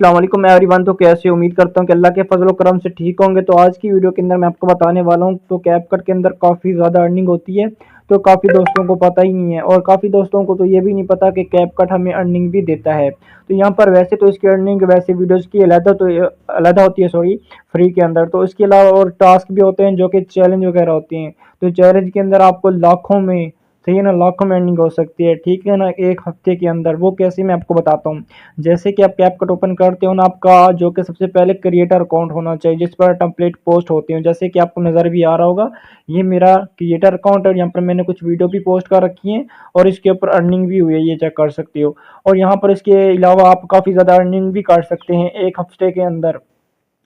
अस्सलाम वालेकुम एवरीवन। तो कैसे हो? उम्मीद करता हूँ कि अल्लाह के फजल करम से ठीक होंगे। तो आज की वीडियो के अंदर मैं आपको बताने वाला हूँ तो कैपकट के अंदर काफ़ी ज़्यादा अर्निंग होती है। तो काफ़ी दोस्तों को पता ही नहीं है और काफ़ी दोस्तों को तो ये भी नहीं पता कि कैपकट हमें अर्निंग भी देता है। तो यहाँ पर वैसे तो इसकी अर्निंग वैसे वीडियोज़ की अलहदा होती है, सॉरी, फ्री के अंदर। तो इसके अलावा और टास्क भी होते हैं जो कि चैलेंज वगैरह होते हैं। तो चैलेंज के अंदर आपको लाखों में, सही है ना, लाखों में अर्निंग हो सकती है, ठीक है ना, एक हफ्ते के अंदर। वो कैसे, मैं आपको बताता हूँ। जैसे कि आप कैपकट ओपन करते हो ना, आपका जो कि सबसे पहले क्रिएटर अकाउंट होना चाहिए जिस पर टेम्पलेट पोस्ट होते हैं। जैसे कि आपको नज़र भी आ रहा होगा, ये मेरा क्रिएटर अकाउंट है। यहाँ पर मैंने कुछ वीडियो भी पोस्ट कर रखी है और इसके ऊपर अर्निंग भी हुई है, ये चेक कर सकते हो। और यहाँ पर इसके अलावा आप काफ़ी ज़्यादा अर्निंग भी कर सकते हैं एक हफ्ते के अंदर,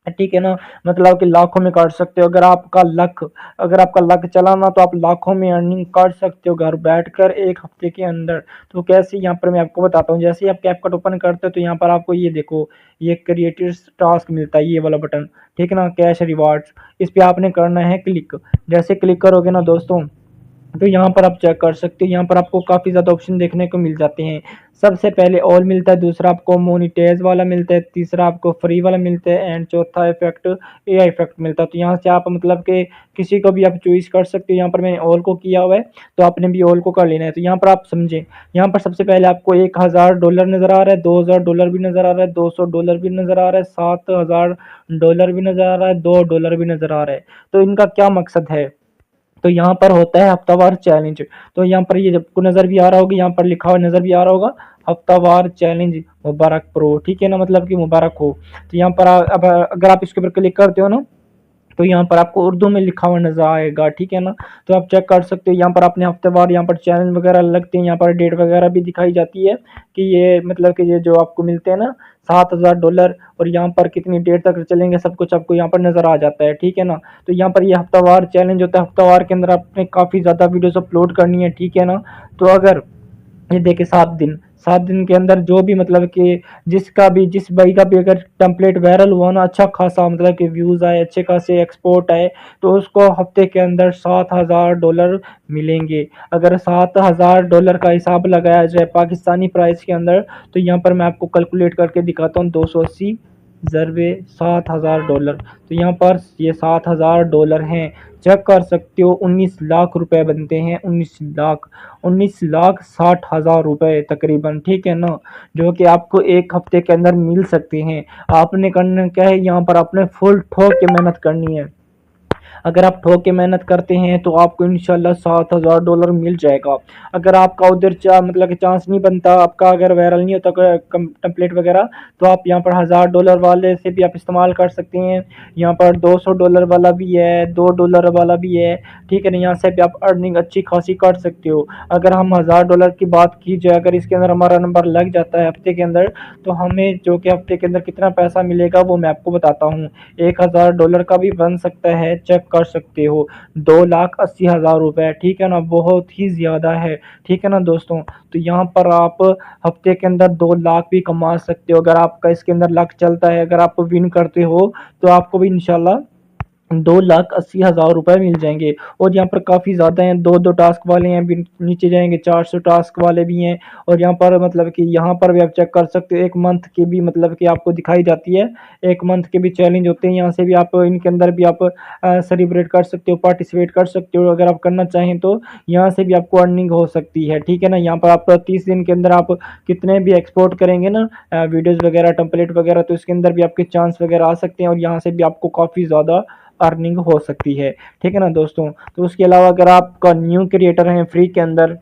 ठीक है ना। मतलब कि लाखों में काट सकते हो अगर आपका लक चला ना, तो आप लाखों में अर्निंग कर सकते हो घर बैठकर एक हफ्ते के अंदर। तो कैसे, यहाँ पर मैं आपको बताता हूँ। जैसे ही आप कैपकट ओपन करते हो तो यहाँ पर आपको ये देखो, ये क्रिएटर्स टास्क मिलता है, ये वाला बटन, ठीक है ना, कैश रिवार्ड्स। इस पे आपने करना है क्लिक। जैसे क्लिक करोगे ना दोस्तों, तो यहाँ पर आप चेक कर सकते हो, यहाँ पर आपको काफ़ी ज़्यादा ऑप्शन देखने को मिल जाते हैं। सबसे पहले ऑल मिलता है, दूसरा आपको मोनिटाइज वाला मिलता है, तीसरा आपको फ्री वाला मिलता है एंड चौथा इफेक्ट एआई इफेक्ट मिलता है। तो यहाँ से आप मतलब कि किसी को भी आप चॉइस कर सकते हो। यहाँ पर मैंने ऑल को किया हुआ है, तो आपने भी ऑल को कर लेना है। तो यहाँ पर आप समझें, यहाँ पर सबसे पहले आपको $1000 नज़र आ रहा है, $2000 भी नज़र आ रहा है, $200 भी नज़र आ रहा है, $7000 भी नज़र आ रहा है, $2 भी नज़र आ रहा है। तो इनका क्या मकसद है? तो यहाँ पर होता है हफ्तावार चैलेंज। तो यहाँ पर ये जब को नज़र भी आ रहा होगा, यहाँ पर लिखा हुआ नज़र भी आ रहा होगा, हफ्तावार चैलेंज मुबारक प्रो, ठीक है ना, मतलब कि मुबारक हो। तो यहाँ पर अब अगर आप इसके ऊपर क्लिक करते हो ना, तो यहाँ पर आपको उर्दू में लिखा हुआ नजर आएगा, ठीक है ना। तो आप चेक कर सकते हो, यहाँ पर अपने हफ्तेवार यहाँ पर चैलेंज वगैरह लगते हैं, यहाँ पर डेट वगैरह भी दिखाई जाती है कि ये मतलब कि ये जो आपको मिलते हैं ना $7000, और यहाँ पर कितनी डेट तक चलेंगे सब कुछ आपको यहाँ पर नजर आ जाता है, ठीक है ना। तो यहाँ पर ये हफ्तावार चैलेंज होता है, हफ्तावार के अंदर आपने काफ़ी ज़्यादा वीडियोस अपलोड करनी है, ठीक है ना। तो अगर ये देखिए 7 दिन के अंदर जो भी मतलब कि जिस भाई का भी अगर टेम्पलेट वायरल हुआ ना, अच्छा खासा मतलब कि व्यूज आए, अच्छे खासे एक्सपोर्ट आए, तो उसको हफ्ते के अंदर $7000 मिलेंगे। अगर $7000 का हिसाब लगाया जाए पाकिस्तानी प्राइस के अंदर, तो यहाँ पर मैं आपको कैलकुलेट करके दिखाता हूँ। 280 ज़रबे $7000, तो यहाँ पर ये $7000 हैं। चेक कर सकते हो, 19 लाख रुपए बनते हैं, 19 लाख 60 हजार रुपए तकरीबन, ठीक है ना, जो कि आपको एक हफ्ते के अंदर मिल सकते हैं। आपने करना क्या है, यहाँ पर आपने फुल ठोक के मेहनत करनी है। अगर आप ठोक के मेहनत करते हैं तो आपको इंशाल्लाह $7000 मिल जाएगा। अगर आपका उधर मतलब कि चांस नहीं बनता, आपका अगर वायरल नहीं होता टेम्पलेट वगैरह, तो आप यहाँ पर $1000 वाले से भी आप इस्तेमाल कर सकते हैं। यहाँ पर $200 वाला भी है, $2 वाला भी है, ठीक है ना। यहाँ से भी आप अर्निंग अच्छी खासी कर सकते हो। अगर हम $1000 की बात की जाए, अगर इसके अंदर हमारा नंबर लग जाता है हफ्ते के अंदर, तो हमें जो कि हफ्ते के अंदर कितना पैसा मिलेगा वो मैं आपको बताता हूँ। $1000 का भी बन सकता है, चेक कर सकते हो। 2,80,000 रुपए, ठीक है ना, बहुत ही ज़्यादा है, ठीक है ना दोस्तों। तो यहाँ पर आप हफ्ते के अंदर 2 लाख भी कमा सकते हो अगर आपका इसके अंदर लक चलता है। अगर आप विन करते हो तो आपको भी इंशाल्लाह 2,80,000 रुपए मिल जाएंगे। और यहाँ पर काफ़ी ज़्यादा हैं, दो दो टास्क वाले हैं, भी नीचे जाएंगे 400 टास्क वाले भी हैं। और यहाँ पर मतलब कि यहाँ पर भी आप चेक कर सकते हो, एक मंथ की भी मतलब कि आपको दिखाई जाती है, एक मंथ के भी चैलेंज होते हैं। यहाँ से भी आप इनके अंदर भी आप सेलिब्रेट कर सकते हो, पार्टिसिपेट कर सकते हो अगर आप करना चाहें तो। यहाँ से भी आपको अर्निंग हो सकती है, ठीक है ना। यहाँ पर आप 30 दिन के अंदर आप कितने भी एक्सपोर्ट करेंगे ना वीडियोज़ वगैरह, टेम्पलेट वगैरह, तो इसके अंदर भी आपके चांस वगैरह आ सकते हैं और यहाँ से भी आपको काफ़ी ज़्यादा अर्निंग हो सकती है, ठीक है ना दोस्तों। तो उसके अलावा अगर आपका न्यू क्रिएटर है फ्री के अंदर,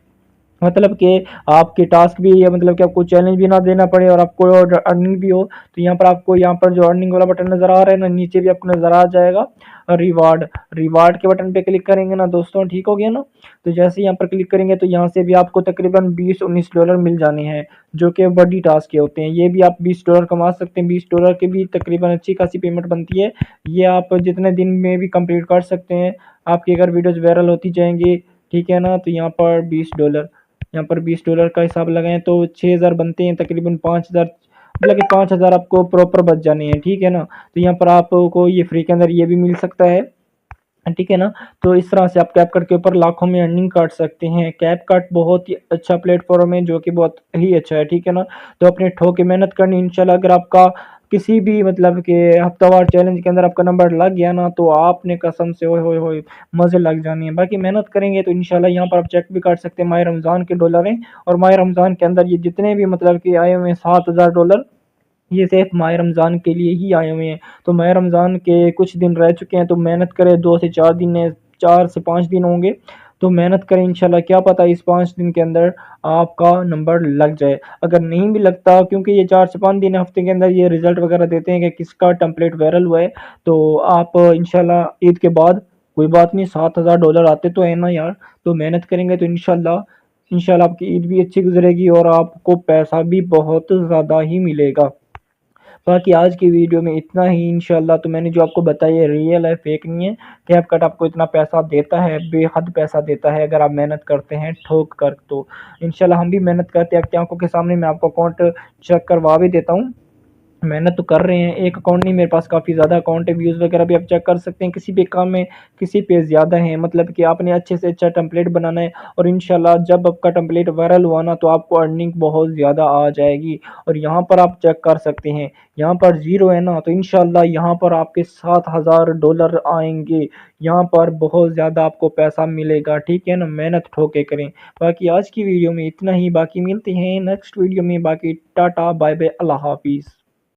मतलब कि आपके टास्क भी है, मतलब कि आपको चैलेंज भी ना देना पड़े और आपको अर्निंग भी हो, तो यहाँ पर आपको यहाँ पर जो अर्निंग वाला बटन नज़र आ रहा है ना, नीचे भी आपको नज़र आ जाएगा रिवार्ड। रिवार्ड के बटन पे क्लिक करेंगे ना दोस्तों, ठीक हो गया ना। तो जैसे यहाँ पर क्लिक करेंगे तो यहाँ से भी आपको तकरीबन $20-19 मिल जाने हैं, जो कि बड़ी टास्क के होते हैं। ये भी आप $20 कमा सकते हैं, $20 की भी तकरीबन अच्छी खासी पेमेंट बनती है। ये आप जितने दिन में भी कंप्लीट कर सकते हैं, आपकी अगर वीडियोज़ वायरल होती जाएंगी, ठीक है ना। तो यहाँ पर $20, यहाँ पर $20 का हिसाब लगाएं तो 6000 बनते हैं, तकरीबन 5000, मतलब कि 5000 आपको प्रॉपर बच जाने हैं, ठीक है ना। तो यहाँ पर आपको ये फ्री के अंदर ये भी मिल सकता है, ठीक है ना। तो इस तरह से आप कैपकट के ऊपर लाखों में अर्निंग कर सकते हैं। कैपकट बहुत ही अच्छा प्लेटफॉर्म है, जो कि बहुत ही अच्छा है, ठीक है ना। तो अपने ठोक के मेहनत करनी, इंशाल्लाह अगर आपका किसी भी मतलब के हफ्तावार चैलेंज के अंदर आपका नंबर लग गया ना, तो आपने कसम से ओए होए होए मज़े लग जाने हैं। बाकी मेहनत करेंगे तो इंशाल्लाह यहाँ पर आप चेक भी कर सकते हैं, माह रमज़ान के डॉलर हैं। और माह रमज़ान के अंदर ये जितने भी मतलब कि आए हुए हैं $7,000, ये सिर्फ माह रमज़ान के लिए ही आए हुए हैं। तो माह रमज़ान के कुछ दिन रह चुके हैं, तो मेहनत करें, 2 से 4 दिन है, 4 से 5 दिन होंगे। तो मेहनत करें, इंशाल्लाह क्या पता इस 5 दिन के अंदर आपका नंबर लग जाए। अगर नहीं भी लगता, क्योंकि ये 4 से 5 दिन हफ्ते के अंदर ये रिजल्ट वगैरह देते हैं कि किसका टेम्पलेट वायरल हुआ है। तो आप इंशाल्लाह ईद के बाद, कोई बात नहीं, $7,000 आते तो है ना यार। तो मेहनत करेंगे तो इंशाल्लाह इंशाल्लाह आपकी ईद भी अच्छी गुजरेगी और आपको पैसा भी बहुत ज़्यादा ही मिलेगा। बाकी आज की वीडियो में इतना ही इंशाल्लाह। तो मैंने जो आपको बताया है रियल है, फेक नहीं है। कैपकट आपको इतना पैसा देता है, बेहद पैसा देता है अगर आप मेहनत करते हैं ठोक कर। तो इंशाल्लाह हम भी मेहनत करते हैं, आपकी आंखों के सामने मैं आपको अकाउंट चेक करवा भी देता हूँ। मेहनत तो कर रहे हैं, एक अकाउंट नहीं, मेरे पास काफ़ी ज़्यादा अकाउंट है। व्यूज़ वगैरह भी आप चेक कर सकते हैं, किसी भी काम में किसी पे ज़्यादा है, मतलब कि आपने अच्छे से अच्छा टेम्पलेट बनाना है। और इंशाल्लाह जब आपका टेम्पलेट वायरल हुआ ना, तो आपको अर्निंग बहुत ज़्यादा आ जाएगी। और यहाँ पर आप चेक कर सकते हैं, यहाँ पर ज़ीरो है ना, तो इंशाल्लाह यहाँ पर आपके $7,000 आएंगे। यहाँ पर बहुत ज़्यादा आपको पैसा मिलेगा, ठीक है ना। मेहनत ठोके करें। बाकी आज की वीडियो में इतना ही, बाकी मिलते हैं नेक्स्ट वीडियो में। बाकी टाटा बाय बाय, अल्लाह हाफिज़।